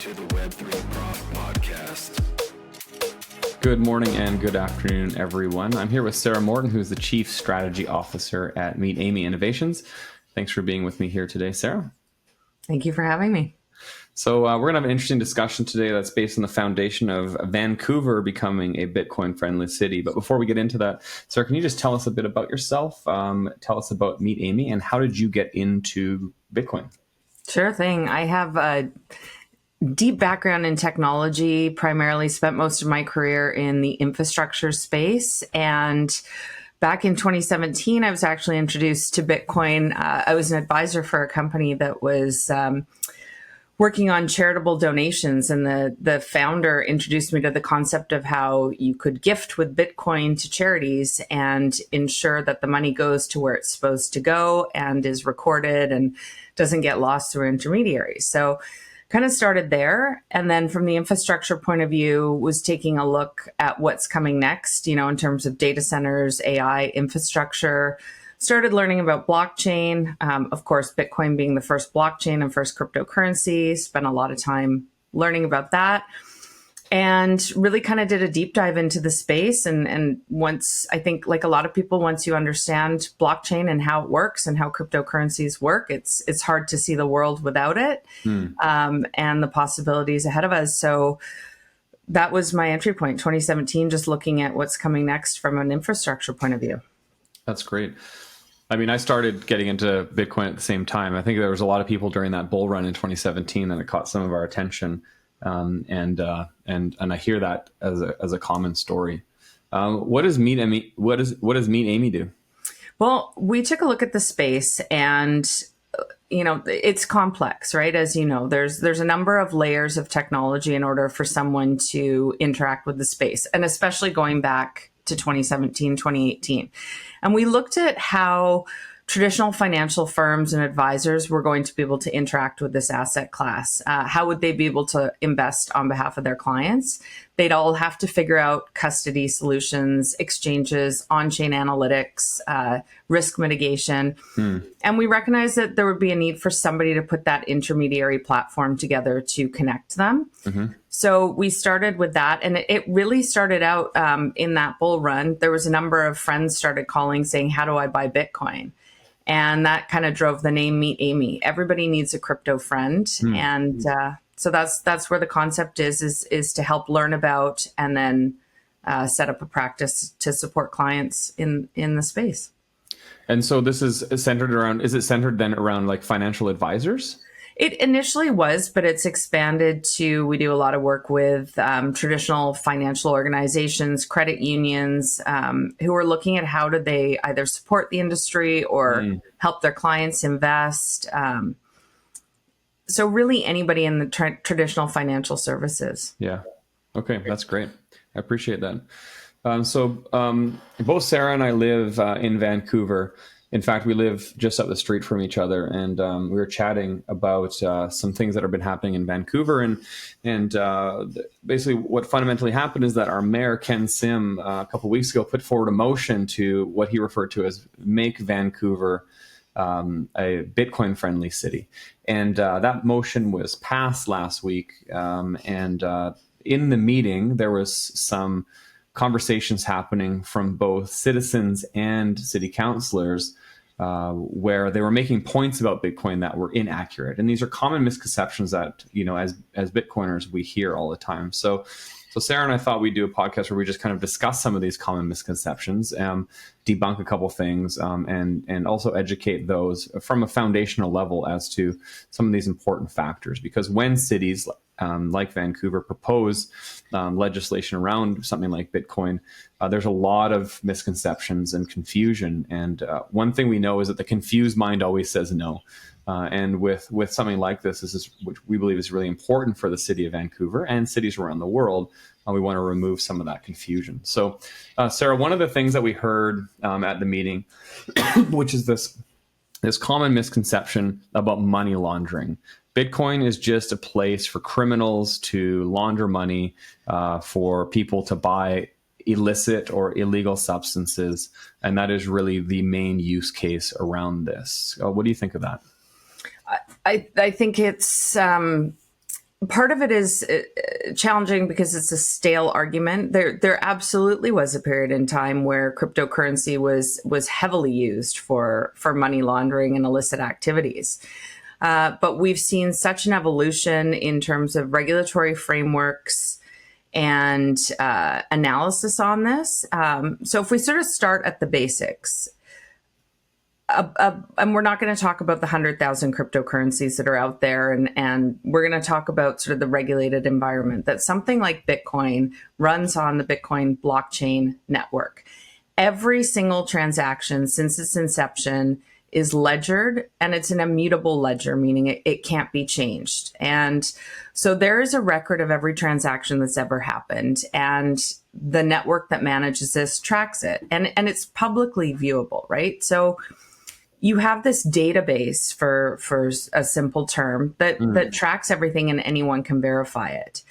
to the Web3 Prof Podcast. Good morning and good afternoon, everyone. I'm here with Sarah Morton, who's the Chief Strategy Officer at MeetAmi Innovations. Thanks for being with me here today, Sarah. Thank you for having me. So we're going to have an interesting discussion today that's based on the foundation of Vancouver becoming a Bitcoin-friendly city. But before we get into that, Sarah, can you just tell us a bit about yourself? Tell us about MeetAmi and how did you get into Bitcoin? Sure thing. I have a deep background in technology, primarily spent most of my career in the infrastructure space. And back in 2017, I was actually introduced to Bitcoin. I was an advisor for a company that was working on charitable donations. And the founder introduced me to the concept of how you could gift with Bitcoin to charities and ensure that the money goes to where it's supposed to go and is recorded and doesn't get lost through intermediaries. So kind of started there. And then from the infrastructure point of view, was taking a look at what's coming next, in terms of data centers, AI, infrastructure. Started learning about blockchain. Of course, Bitcoin being the first blockchain and first cryptocurrency. Spent a lot of time learning about that. And really kind of did a deep dive into the space. And once, I think like a lot of people, once you understand blockchain and how it works and how cryptocurrencies work, it's hard to see the world without it and the possibilities ahead of us. So that was my entry point, 2017, just looking at what's coming next from an infrastructure point of view. That's great. I mean, I started getting into Bitcoin at the same time. I think there was a lot of people during that bull run in 2017 that it caught some of our attention. And I hear that as a common story. What does MeetAmi do? Well, we took a look at the space and, it's complex, right? As you know, there's a number of layers of technology in order for someone to interact with the space, and especially going back to 2017, 2018. And we looked at how traditional financial firms and advisors were going to be able to interact with this asset class. How would they be able to invest on behalf of their clients? They'd all have to figure out custody solutions, exchanges, on-chain analytics, risk mitigation. And we recognized that there would be a need for somebody to put that intermediary platform together to connect them. So we started with that, and it really started out in that bull run. There was a number of friends started calling saying, how do I buy Bitcoin? And that kind of drove the name MeetAmi. Everybody needs a crypto friend. And so that's where the concept is to help learn about and then set up a practice to support clients in the space. And so this is centered around like financial advisors? It initially was, but it's expanded to, we do a lot of work with traditional financial organizations, credit unions, who are looking at how do they either support the industry or help their clients invest. So really anybody in the traditional financial services. Yeah. Okay. That's great. I appreciate that. So both Sarah and I live in Vancouver. In fact, we live just up the street from each other, and we were chatting about some things that have been happening in Vancouver. And basically what fundamentally happened is that our mayor, Ken Sim, a couple of weeks ago, put forward a motion to what he referred to as make Vancouver a Bitcoin-friendly city. And that motion was passed last week. And in the meeting, there was some conversations happening from both citizens and city councilors where they were making points about Bitcoin that were inaccurate. And these are common misconceptions that, as Bitcoiners, we hear all the time. So Sarah and I thought we'd do a podcast where we just kind of discuss some of these common misconceptions, debunk a couple things, and also educate those from a foundational level as to some of these important factors. Because when cities like Vancouver propose legislation around something like Bitcoin, there's a lot of misconceptions and confusion. And one thing we know is that the confused mind always says no. And with something like this is which we believe is really important for the city of Vancouver and cities around the world. We want to remove some of that confusion. So, Sarah, one of the things that we heard at the meeting, which is this common misconception about money laundering. Bitcoin is just a place for criminals to launder money, for people to buy illicit or illegal substances. And that is really the main use case around this. What do you think of that? I think it's Part of it is challenging because it's a stale argument. There absolutely was a period in time where cryptocurrency was heavily used for money laundering and illicit activities. But we've seen such an evolution in terms of regulatory frameworks and analysis on this. So if we sort of start at the basics, and we're not going to talk about the 100,000 cryptocurrencies that are out there, and we're going to talk about sort of the regulated environment that something like Bitcoin runs on the Bitcoin blockchain network. Every single transaction since its inception is ledgered, and it's an immutable ledger, meaning it can't be changed. And so there is a record of every transaction that's ever happened, and the network that manages this tracks it, and it's publicly viewable, right? So you have this database for a simple term that tracks everything, and anyone can verify it.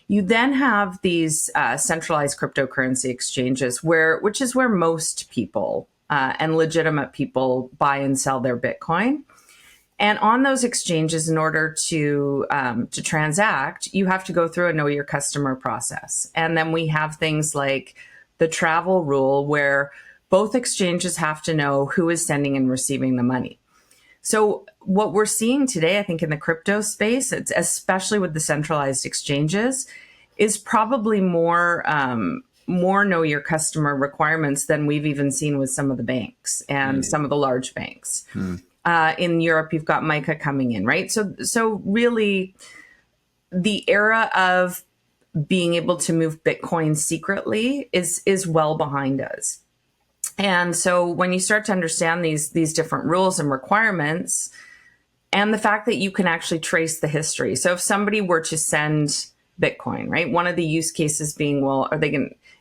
You then have these centralized cryptocurrency exchanges, which is where most people and legitimate people buy and sell their Bitcoin. And on those exchanges, in order to transact, you have to go through a know your customer process. And then we have things like the travel rule, where both exchanges have to know who is sending and receiving the money. So what we're seeing today, I think, in the crypto space, especially with the centralized exchanges, is probably more know your customer requirements than we've even seen with some of the banks and some of the large banks. In Europe, you've got MiCA coming in, right? So really, the era of being able to move Bitcoin secretly is well behind us. And so when you start to understand these different rules and requirements, and the fact that you can actually trace the history. So if somebody were to send Bitcoin, right? One of the use cases being, well,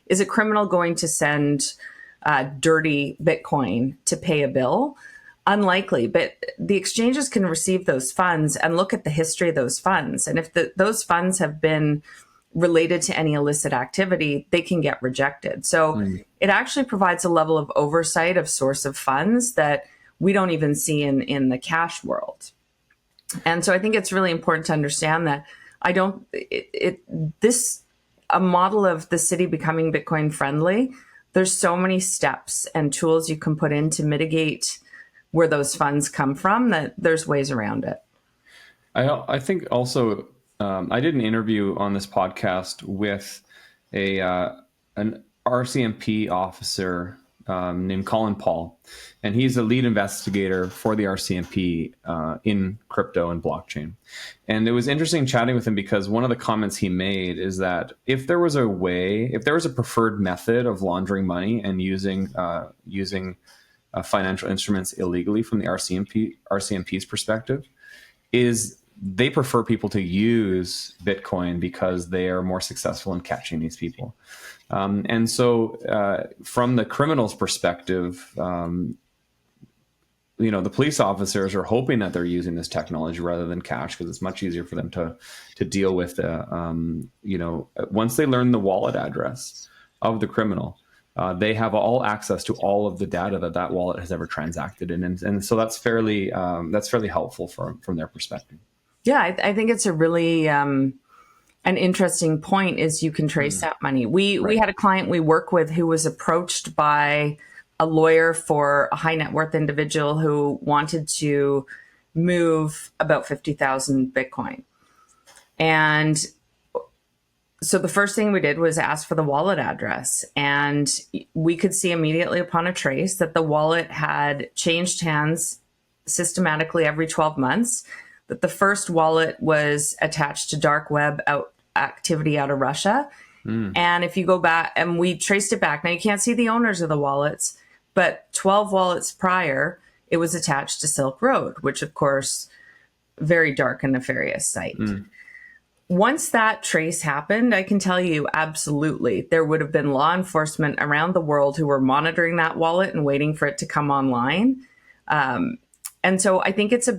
is a criminal going to send dirty Bitcoin to pay a bill? Unlikely, but the exchanges can receive those funds and look at the history of those funds. And if those funds have been related to any illicit activity, they can get rejected. So it actually provides a level of oversight of source of funds that we don't even see in the cash world. And so I think it's really important to understand that a model of the city becoming Bitcoin friendly, there's so many steps and tools you can put in to mitigate where those funds come from that there's ways around it. I think also, I did an interview on this podcast with an RCMP officer named Colin Paul, and he's a lead investigator for the RCMP in crypto and blockchain. And it was interesting chatting with him because one of the comments he made is that if there was a preferred method of laundering money and using financial instruments illegally from the RCMP's perspective, is they prefer people to use Bitcoin because they are more successful in catching these people. And so from the criminal's perspective, the police officers are hoping that they're using this technology rather than cash because it's much easier for them to deal with, once they learn the wallet address of the criminal, they have all access to all of the data that wallet has ever transacted in. And so that's fairly helpful from their perspective. Yeah, I think it's a really an interesting point is you can trace that money. We had a client we work with who was approached by a lawyer for a high net worth individual who wanted to move about 50,000 Bitcoin. And so the first thing we did was ask for the wallet address. And we could see immediately upon a trace that the wallet had changed hands systematically every 12 months. That the first wallet was attached to dark web activity out of Russia. And if you go back, and we traced it back, now you can't see the owners of the wallets, but 12 wallets prior, it was attached to Silk Road, which of course, very dark and nefarious site. Once that trace happened, I can tell you absolutely, there would have been law enforcement around the world who were monitoring that wallet and waiting for it to come online. And so I think it's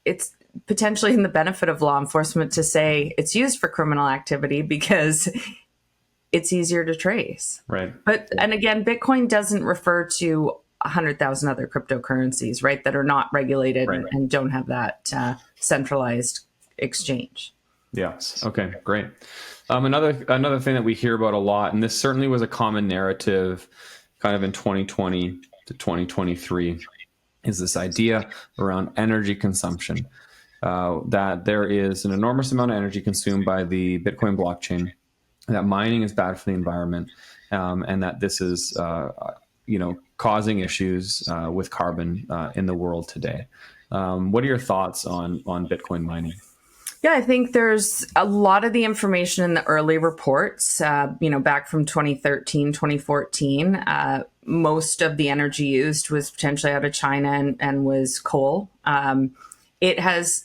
it's potentially in the benefit of law enforcement to say it's used for criminal activity because it's easier to trace. Right. And again, Bitcoin doesn't refer to 100,000 other cryptocurrencies, right, that are not regulated and don't have that centralized exchange. Yes. Okay, great. Another thing that we hear about a lot, and this certainly was a common narrative kind of in 2020 to 2023, is this idea around energy consumption, that there is an enormous amount of energy consumed by the Bitcoin blockchain, that mining is bad for the environment, and that this is causing issues with carbon in the world today. What are your thoughts on Bitcoin mining? Yeah, I think there's a lot of the information in the early reports, back from 2013, 2014. Most of the energy used was potentially out of China and was coal.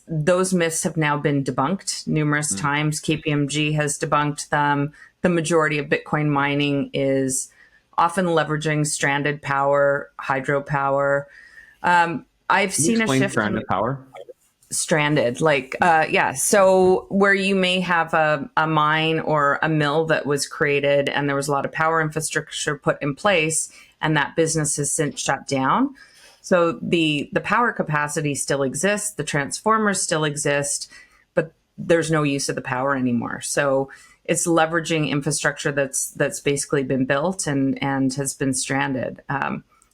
Those myths have now been debunked numerous times. KPMG has debunked them. The majority of Bitcoin mining is often leveraging stranded power, hydropower. I've seen a shift. Stranded power? Stranded, so where you may have a mine or a mill that was created and there was a lot of power infrastructure put in place, and that business has since shut down. So the power capacity still exists, the transformers still exist, but there's no use of the power anymore. So it's leveraging infrastructure that's basically been built and has been stranded.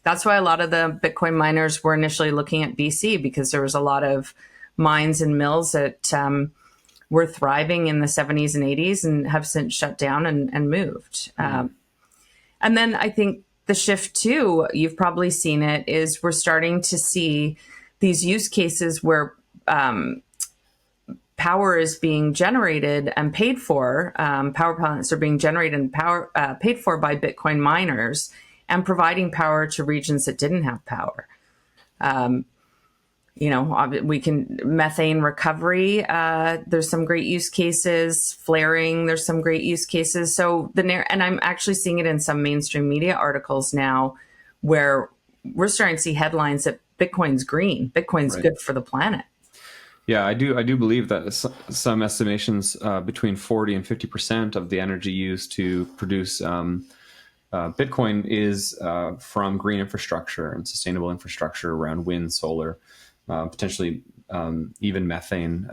That's why a lot of the Bitcoin miners were initially looking at BC, because there was a lot of mines and mills that were thriving in the 70s and 80s and have since shut down and moved. And then I think the shift too, you've probably seen it, is we're starting to see these use cases where power is being generated and paid for. Power plants are being generated and paid for by Bitcoin miners and providing power to regions that didn't have power. We can methane recovery. There's some great use cases. Flaring. There's some great use cases. So and I'm actually seeing it in some mainstream media articles now, where we're starting to see headlines that Bitcoin's green. Bitcoin's good for the planet. Yeah, I do believe that some estimations between 40 and 50% of the energy used to produce Bitcoin is from green infrastructure and sustainable infrastructure around wind, solar. Potentially even methane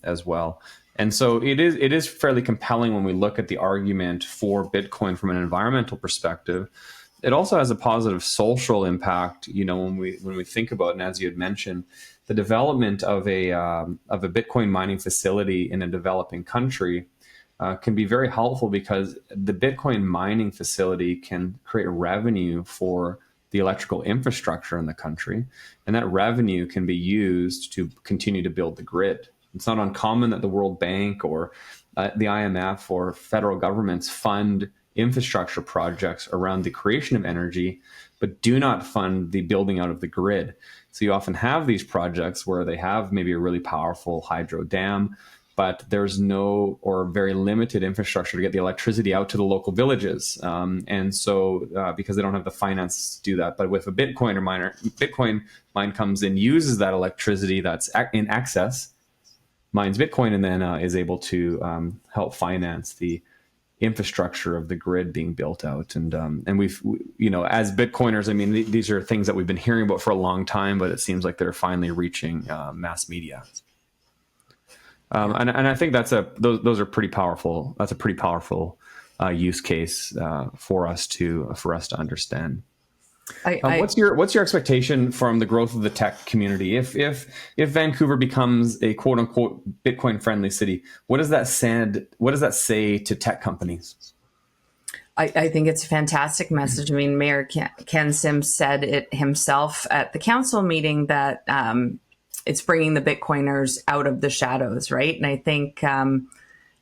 as well. And so it is fairly compelling when we look at the argument for Bitcoin from an environmental perspective. It also has a positive social impact, when we think about, and as you had mentioned, the development of a Bitcoin mining facility in a developing country can be very helpful, because the Bitcoin mining facility can create revenue for the electrical infrastructure in the country, and that revenue can be used to continue to build the grid. It's not uncommon that the World Bank or the IMF or federal governments fund infrastructure projects around the creation of energy, but do not fund the building out of the grid. So you often have these projects where they have maybe a really powerful hydro dam, but there's no or very limited infrastructure to get the electricity out to the local villages. And so because they don't have the finance to do that. But with a Bitcoin mine comes in, uses that electricity that's in excess, mines Bitcoin, and then is able to help finance the infrastructure of the grid being built out. And we've, as Bitcoiners, I mean, these are things that we've been hearing about for a long time, but it seems like they're finally reaching mass media. And I think those are pretty powerful. That's a pretty powerful use case for us to understand. What's your expectation from the growth of the tech community? If Vancouver becomes a quote unquote Bitcoin friendly city, what does that say to tech companies? I think it's a fantastic message. I mean, Mayor Ken Sims said it himself at the council meeting that it's bringing the Bitcoiners out of the shadows, right? And I think, I'm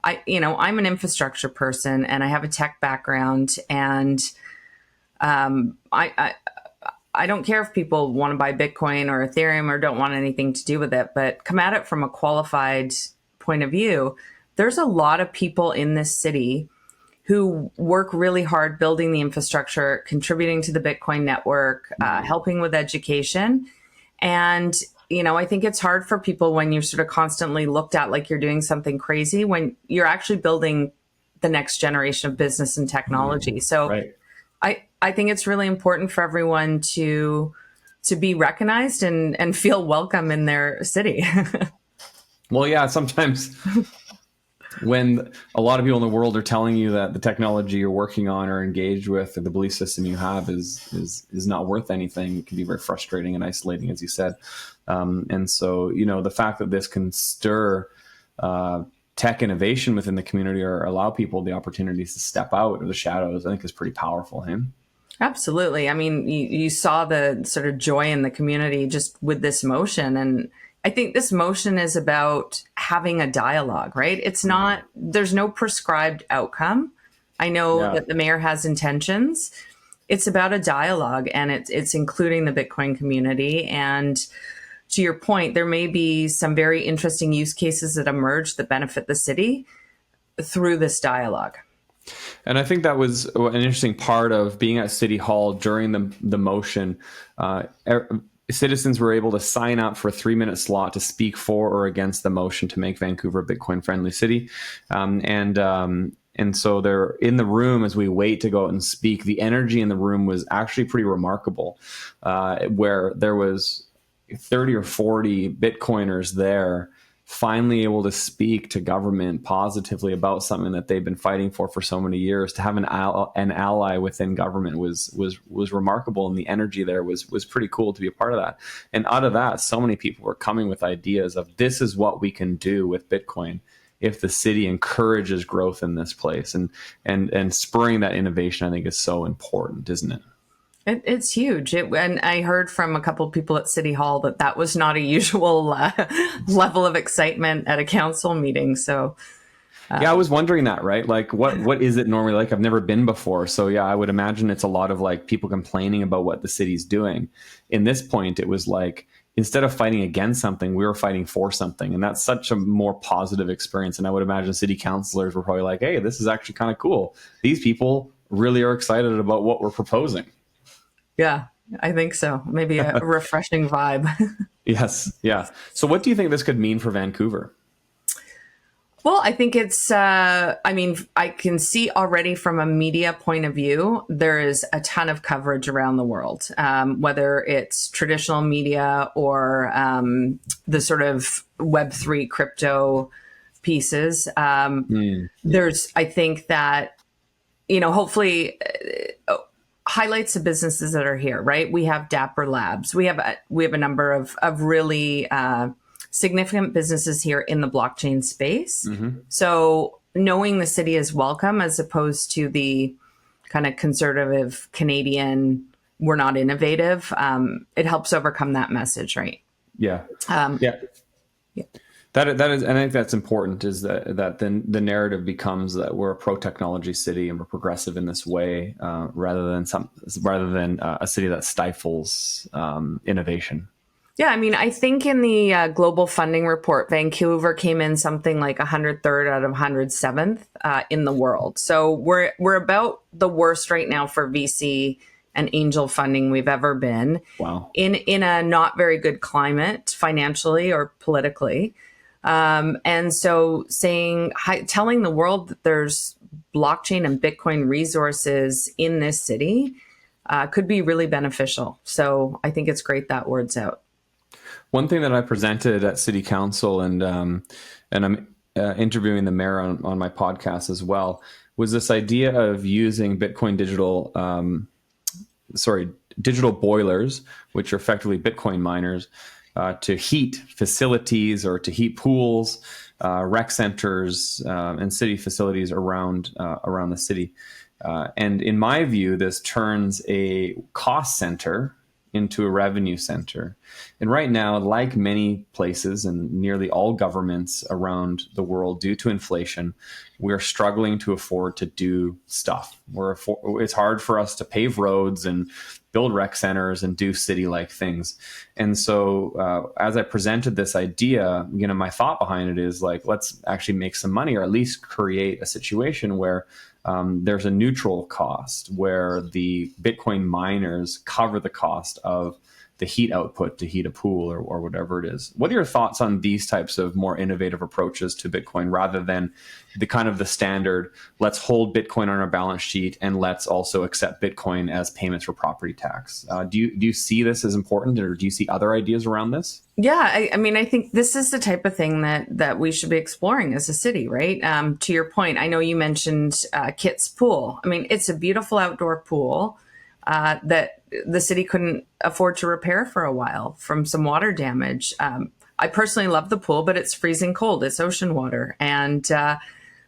an infrastructure person and I have a tech background, and I don't care if people want to buy Bitcoin or Ethereum or don't want anything to do with it, but come at it from a qualified point of view. There's a lot of people in this city who work really hard building the infrastructure, contributing to the Bitcoin network, helping with education. And I think it's hard for people when you're sort of constantly looked at like you're doing something crazy, when you're actually building the next generation of business and technology. So right. I think it's really important for everyone to be recognized and feel welcome in their city. Well, yeah, sometimes when a lot of people in the world are telling you that the technology you're working on or engaged with, or the belief system you have is not worth anything, it can be very frustrating and isolating, as you said. And so, the fact that this can stir tech innovation within the community or allow people the opportunities to step out of the shadows, I think is pretty powerful. Absolutely. I mean, you saw the sort of joy in the community just with this motion. And I think this motion is about having a dialogue, right? It's not, there's no prescribed outcome. I know that the mayor has intentions. It's about a dialogue, and it's including the Bitcoin community. And to your point, there may be some very interesting use cases that emerge that benefit the city through this dialogue. And I think that was an interesting part of being at City Hall during the motion. Citizens were able to sign up for a 3-minute slot to speak for or against the motion to make Vancouver a Bitcoin-friendly city. And so they're in the room as we wait to go out and speak. The energy in the room was actually pretty remarkable, where there was 30 or 40 Bitcoiners there finally able to speak to government positively about something that they've been fighting for so many years. To have an ally within government was remarkable, and the energy there was pretty cool to be a part of that. And out of that, so many people were coming with ideas of, this is what we can do with Bitcoin if the city encourages growth in this place, and spurring that innovation, I think, is so important, isn't it? It's huge. And I heard from a couple of people at City Hall that was not a usual level of excitement at a council meeting. So, yeah, I was wondering that, right? Like, what is it normally like? I've never been before. So, yeah, I would imagine it's a lot of like people complaining about what the city's doing. In this point, it was like, instead of fighting against something, we were fighting for something. And that's such a more positive experience. And I would imagine city councilors were probably like, hey, this is actually kind of cool. These people really are excited about what we're proposing. Yeah, I think so. Maybe a refreshing vibe. Yes. Yeah. So what do you think this could mean for Vancouver? Well, I think it's, I can see already from a media point of view, there is a ton of coverage around the world, whether it's traditional media or the sort of Web3 crypto pieces. There's, I think that, hopefully highlights the businesses that are here, right? We have Dapper Labs. We have a number of really significant businesses here in the blockchain space. Mm-hmm. So knowing the city is welcome, as opposed to the kind of conservative Canadian, we're not innovative, it helps overcome that message, right? Yeah. That is, and I think that's important, is that then the narrative becomes that we're a pro-technology city and we're progressive in this way, rather than a city that stifles innovation. Yeah, I mean, I think in the global funding report, Vancouver came in something like 103rd out of 107th in the world. So we're about the worst right now for VC and angel funding we've ever been. Wow. In a not very good climate financially or politically. And so telling the world that there's blockchain and Bitcoin resources in this city could be really beneficial. So I think it's great that word's out. One thing that I presented at City Council, and I'm interviewing the mayor on my podcast as well, was this idea of using Bitcoin digital boilers, which are effectively Bitcoin miners, to heat facilities or to heat pools, rec centers, and city facilities around the city. And in my view, this turns a cost center into a revenue center. And right now, like many places and nearly all governments around the world, due to inflation, we're struggling to afford to do stuff. It's hard for us to pave roads and build rec centers and do city-like things. And so as I presented this idea, my thought behind it is like, let's actually make some money, or at least create a situation where there's a neutral cost, where the Bitcoin miners cover the cost of heat output to heat a pool or whatever it is. What are your thoughts on these types of more innovative approaches to Bitcoin rather than the kind of the standard, let's hold Bitcoin on our balance sheet and let's also accept Bitcoin as payments for property tax? Do you see this as important, or do you see other ideas around this? Yeah, I mean, I think this is the type of thing that we should be exploring as a city, right? To your point, I know you mentioned Kit's pool. I mean, it's a beautiful outdoor pool that the city couldn't afford to repair for a while from some water damage. I personally love the pool, but it's freezing cold. It's ocean water. And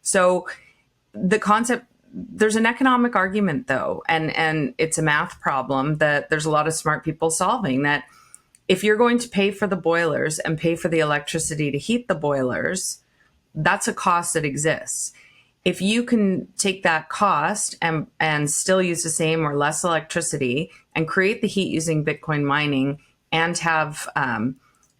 so the concept, there's an economic argument though, and it's a math problem that there's a lot of smart people solving, that if you're going to pay for the boilers and pay for the electricity to heat the boilers, that's a cost that exists. If you can take that cost and still use the same or less electricity and create the heat using Bitcoin mining and have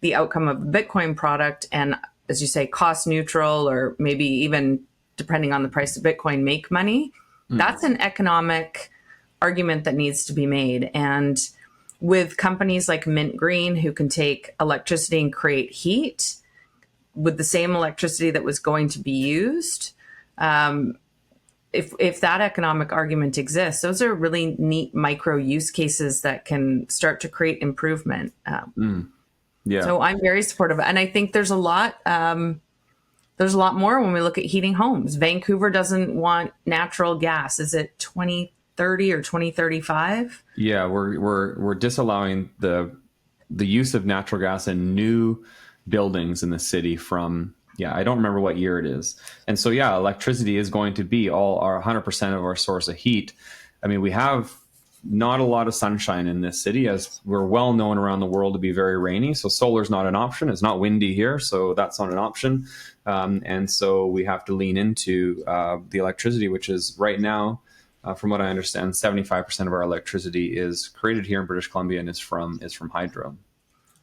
the outcome of the Bitcoin product and, as you say, cost neutral, or maybe even depending on the price of Bitcoin, make money, that's an economic argument that needs to be made. And with companies like Mint Green, who can take electricity and create heat with the same electricity that was going to be used, if that economic argument exists, those are really neat micro use cases that can start to create improvement. Yeah. So I'm very supportive, and I think there's a lot more when we look at heating homes. Vancouver doesn't want natural gas. Is it 2030 or 2035? Yeah, we're disallowing the use of natural gas in new buildings in the city from, I don't remember what year it is. And so, electricity is going to be all our 100% of our source of heat. I mean, we have not a lot of sunshine in this city, as we're well known around the world to be very rainy. So solar is not an option. It's not windy here, so that's not an option. And so we have to lean into the electricity, which is right now, from what I understand, 75% of our electricity is created here in British Columbia and is from hydro.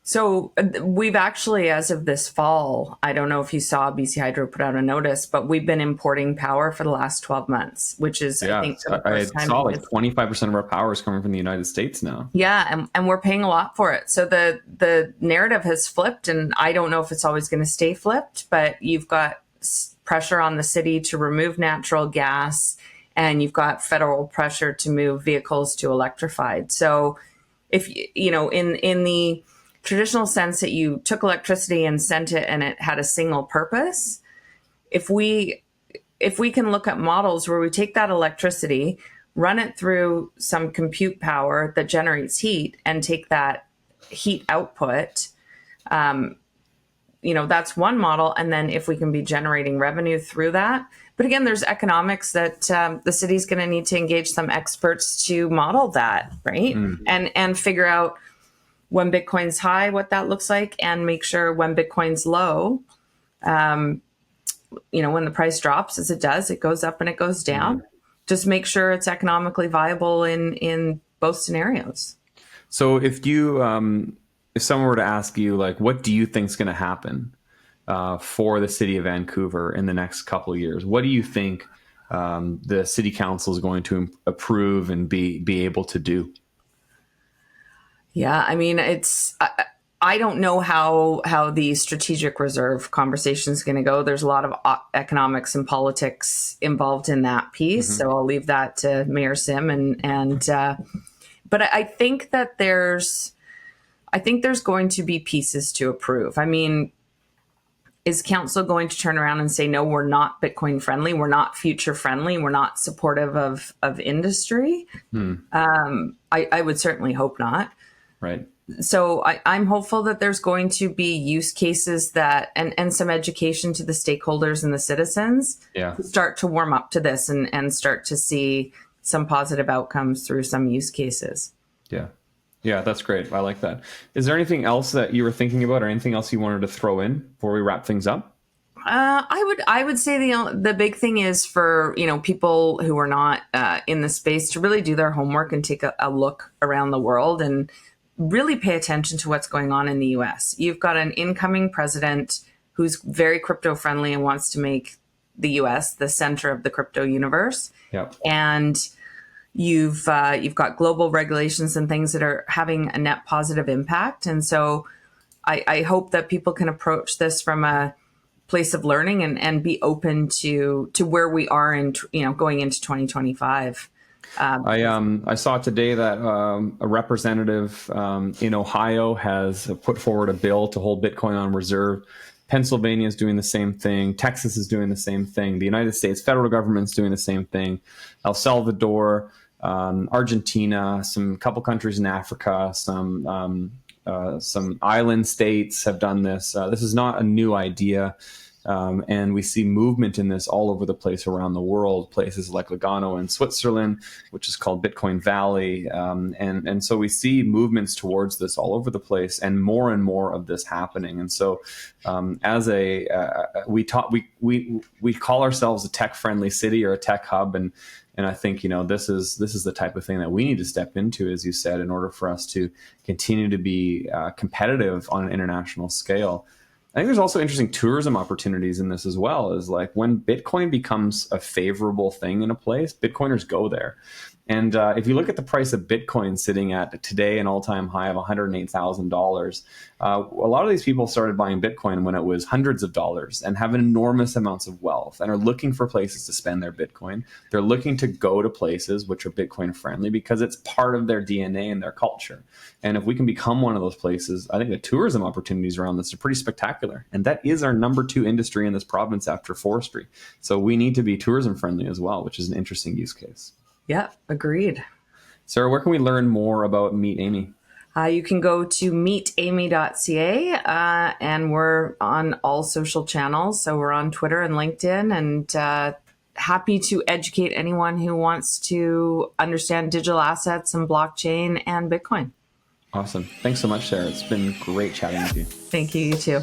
So we've actually, as of this fall, I don't know if you saw BC Hydro put out a notice, but we've been importing power for the last 12 months, which is, I think, for the first time. I saw like 25% of our power is coming from the United States now. Yeah, and we're paying a lot for it. So the narrative has flipped, and I don't know if it's always going to stay flipped, but you've got pressure on the city to remove natural gas, and you've got federal pressure to move vehicles to electrified. So if, in the traditional sense that you took electricity and sent it and it had a single purpose, if we can look at models where we take that electricity, run it through some compute power that generates heat, and take that heat output, that's one model. And then if we can be generating revenue through that. But again, there's economics that the city's going to need to engage some experts to model that, right? And figure out when Bitcoin's high, what that looks like, and make sure when Bitcoin's low, when the price drops, as it does, it goes up and it goes down. Just make sure it's economically viable in both scenarios. So if someone were to ask you, like, what do you think is going to happen for the city of Vancouver in the next couple of years? What do you think the city council is going to approve and be able to do? Yeah, I mean, I don't know how the strategic reserve conversation is going to go. There's a lot of economics and politics involved in that piece. So I'll leave that to Mayor Sim. But I think that there's going to be pieces to approve. I mean, is council going to turn around and say, no, we're not Bitcoin friendly, we're not future friendly, we're not supportive of industry? I would certainly hope not. Right. So I'm hopeful that there's going to be use cases that and some education to the stakeholders and the citizens to start to warm up to this and start to see some positive outcomes through some use cases. Yeah, that's great. I like that. Is there anything else that you were thinking about, or anything else you wanted to throw in before we wrap things up? I would say the big thing is for people who are not in the space to really do their homework and take a look around the world and really pay attention to what's going on in the US. You've got an incoming president who's very crypto friendly and wants to make the US the center of the crypto universe. Yep. And you've got global regulations and things that are having a net positive impact. And so I hope that people can approach this from a place of learning and be open to where we are in, going into 2025. I saw today that a representative in Ohio has put forward a bill to hold Bitcoin on reserve. Pennsylvania is doing the same thing. Texas is doing the same thing. The United States federal government is doing the same thing. El Salvador, Argentina, some couple countries in Africa, some island states have done this. This is not a new idea. And we see movement in this all over the place around the world, places like Lugano in Switzerland, which is called Bitcoin Valley. And so we see movements towards this all over the place, and more of this happening. And so we call ourselves a tech-friendly city or a tech hub. And I think, this is the type of thing that we need to step into, as you said, in order for us to continue to be competitive on an international scale. I think there's also interesting tourism opportunities in this as well. Is like when Bitcoin becomes a favorable thing in a place, Bitcoiners go there. And if you look at the price of Bitcoin sitting at today an all-time high of $108,000, a lot of these people started buying Bitcoin when it was hundreds of dollars and have enormous amounts of wealth and are looking for places to spend their Bitcoin. They're looking to go to places which are Bitcoin friendly because it's part of their DNA and their culture. And if we can become one of those places, I think the tourism opportunities around this are pretty spectacular. And that is our number 2 industry in this province after forestry. So we need to be tourism friendly as well, which is an interesting use case. Yeah, agreed. Sarah, where can we learn more about MeetAmi? You can go to meetami.ca, and we're on all social channels. So we're on Twitter and LinkedIn, and happy to educate anyone who wants to understand digital assets and blockchain and Bitcoin. Awesome. Thanks so much, Sarah. It's been great chatting with you. Thank you. You too.